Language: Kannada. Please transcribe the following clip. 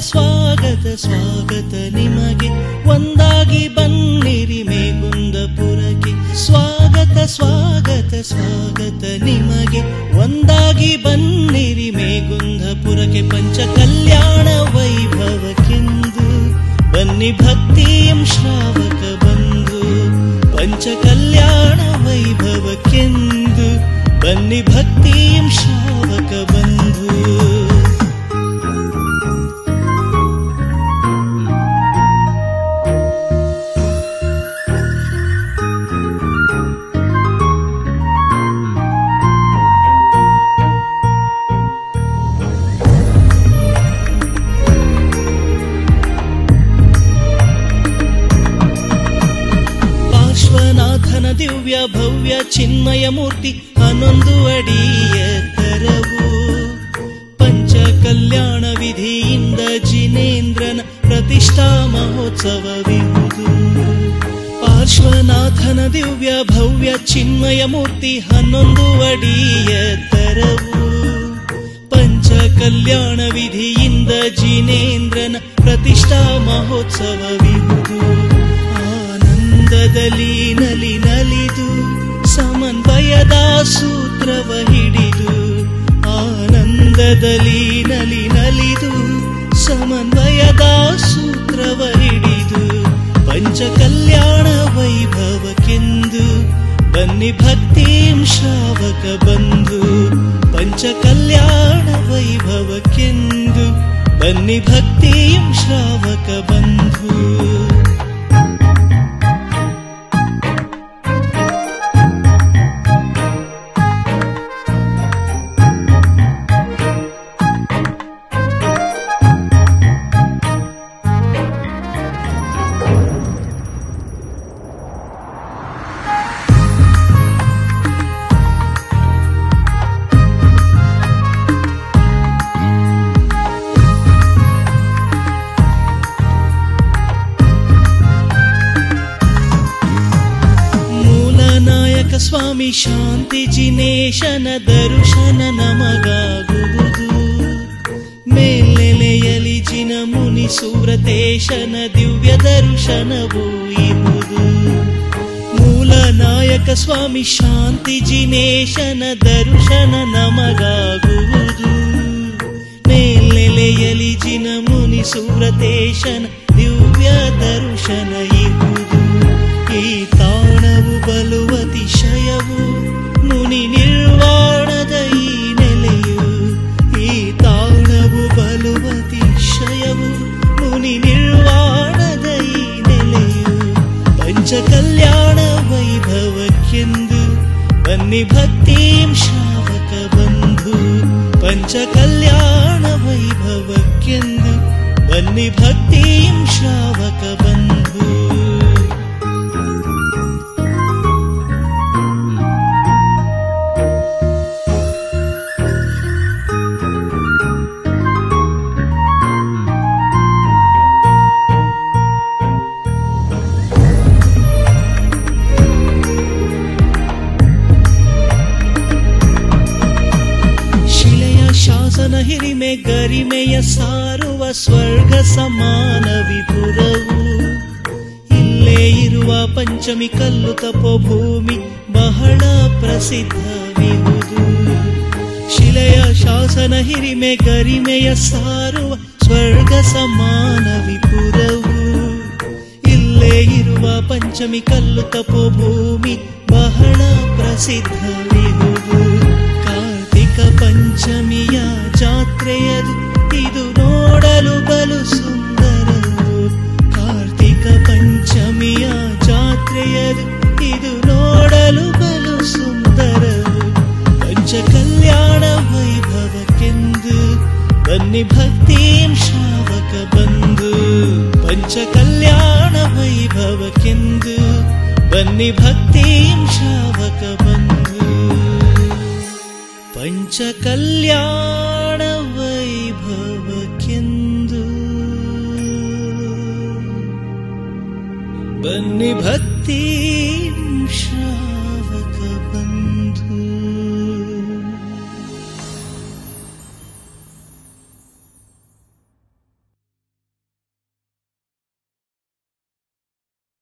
ಸ್ವಾಗತ ಸ್ವಾಗತ ನಿಮಗೆ, ಒಂದಾಗಿ ಬನ್ನಿರಿ ಮೇಗುಂದಪುರಕ್ಕೆ. ಸ್ವಾಗತ ಸ್ವಾಗತ ಸ್ವಾಗತ ನಿಮಗೆ, ಒಂದಾಗಿ ಬನ್ನಿರಿ ಮೇಗುಂದಪುರಕ್ಕೆ. ಪಂಚ ಕಲ್ಯಾಣ ವೈಭವಕ್ಕೆಂದು ಬನ್ನಿ ಭಕ್ತಿಯಂ ಶ್ರಾವಕ ಬಂಧು. ಪಂಚ ಕಲ್ಯಾಣ ವೈಭವಕ್ಕೆಂದು ಬನ್ನಿ ಭಕ್ತಿಯಂ ಶ್ರಾವಕ ಬಂಧು. ಪಾರ್ಶ್ವನಾಥನ ದಿವ್ಯ ಭವ್ಯ ಚಿನ್ಮಯ ಮೂರ್ತಿ 11 ಅಡಿಯ ಎತ್ತರವು. ಪಂಚ ಕಲ್ಯಾಣ ವಿಧಿಯಿಂದ ಜಿನೇಂದ್ರನ ಪ್ರತಿಷ್ಠಾ ಮಹೋತ್ಸವವಿರುವುದು. ಪಾರ್ಶ್ವನಾಥನ ದಿವ್ಯ ಭವ್ಯ ಚಿನ್ಮಯ ಮೂರ್ತಿ 11 ಅಡಿಯ ಎತ್ತರವು. ಪಂಚ ಕಲ್ಯಾಣ ವಿಧಿಯಿಂದ ಜಿನೇಂದ್ರನ ಪ್ರತಿಷ್ಠಾ ಮಹೋತ್ಸವವಿರುವುದು. ಆನಂದದಲ್ಲಿ ನಲಿ ನಲಿದು ಸಮನ್ವಯದ ಸೂತ್ರವ ಹಿಡಿದು, ಆನಂದದಲ್ಲಿ ನಲಿ ನಲಿದು ಸಮನ್ವಯದ ಸೂತ್ರವ ಹಿಡಿದು, ಪಂಚ ಕಲ್ಯಾಣ ವೈಭವಕ್ಕೆಂದು ಬನ್ನಿ ಭಕ್ತಿಂ ಶ್ರಾವಕ ಬಂಧು. ಪಂಚ ಕಲ್ಯಾಣ ವೈಭವಕ್ಕೆಂದು ಬನ್ನಿ ಭಕ್ತಿಂ ಶ್ರಾವಕ ಬಂಧು. ಸ್ವಾಮಿ ಶಾಂತಿ ಜಿನೇಶನ ದರ್ಶನ ನಮಗಾಗುವುದು. ಮೇಲ್ನೆಲೆಯಲಿ ಜಿನ ಮುನಿ ಸುವ್ರತೇಶನ ದಿವ್ಯ ದರ್ಶನವೂ ಇರುವುದು. ಮೂಲ ನಾಯಕ ಸ್ವಾಮಿ ಶಾಂತಿ ಜಿನೇಶನ ದರ್ಶನ ನಮಗಾಗುವುದು. ಮೇಲ್ನೆಲೆಯಲಿ ಜಿನ ಮುನಿ ಸುವ್ರತೇಶನ ದಿವ್ಯ ದರ್ಶನ ಇರುವುದು. ಈ ತಾಣವು ಬಲು ಅತಿಶಯವು, ಮುನಿ ನಿರ್ವಾಣದ ಈ ನೆಲೆಯು. ಈ ತಾಣವು ಬಲು ಅತಿಶಯವು, ಮುನಿ ನಿರ್ವಾಣದ ಈ ನೆಲೆಯು. ಪಂಚ ಕಲ್ಯಾಣ ವೈಭವಕ್ಕೆಂದು ಬನ್ನಿ ಭಕ್ತಿಂ ಶ್ರಾವಕ ಬಂಧು. ಪಂಚ ಕಲ್ಯಾಣ ವೈಭವಕ್ಕೆಂದು ಬನ್ನಿ ಭಕ್ತಿಂ ಶ್ರಾವಕ ಬಂಧು. ಶಾಸನ ಹಿರಿಮೆ ಗರಿಮೆಯ ಸಾರುವ ಸ್ವರ್ಗ ಸಮಾನ ವಿಪುರವು. ಇಲ್ಲೇ ಇರುವ ಪಂಚಮಿ ಕಲ್ಲು ತಪೋಭೂಮಿ ಬಹಳ ಪ್ರಸಿದ್ಧವಿರುವುದು. ಶಿಲೆಯ ಶಾಸನ ಹಿರಿಮೆ ಗರಿಮೆಯ ಸಾರುವ ಸ್ವರ್ಗ ಸಮಾನ ವಿಪುರವು. ಇಲ್ಲೇ ಇರುವ ಪಂಚಮಿ ಕಲ್ಲು ತಪೋಭೂಮಿ ಬಹಳ ಪ್ರಸಿದ್ಧವಿರುವುದು. ಪಂಚಮಿಯ ಜಾತ್ರೆಯದು ಇದು ನೋಡಲು ಬಲು ಸುಂದರವು. ಕಾರ್ತಿಕ ಪಂಚಮಿಯ ಜಾತ್ರೆಯದು ಇದು ನೋಡಲು ಬಲು ಸುಂದರವು. ಪಂಚ ಕಲ್ಯಾಣ ವೈಭವಕ್ಕೆಂದು ಬನ್ನಿ ಭಕ್ತಿಂ ಶ್ರಾವಕ ಬಂಧು. ಪಂಚ ಕಲ್ಯಾಣ ವೈಭವಕ್ಕೆಂದು ಬನ್ನಿ ಭಕ್ತಿಂ ಶ್ರಾವಕ ಬಂಧು. ಪಂಚ ಕಲ್ಯಾಣ ವೈಭವಕ್ಕೆಂದು ಬನ್ನಿ ಭಕ್ತಿಂ ಶ್ರಾವಕ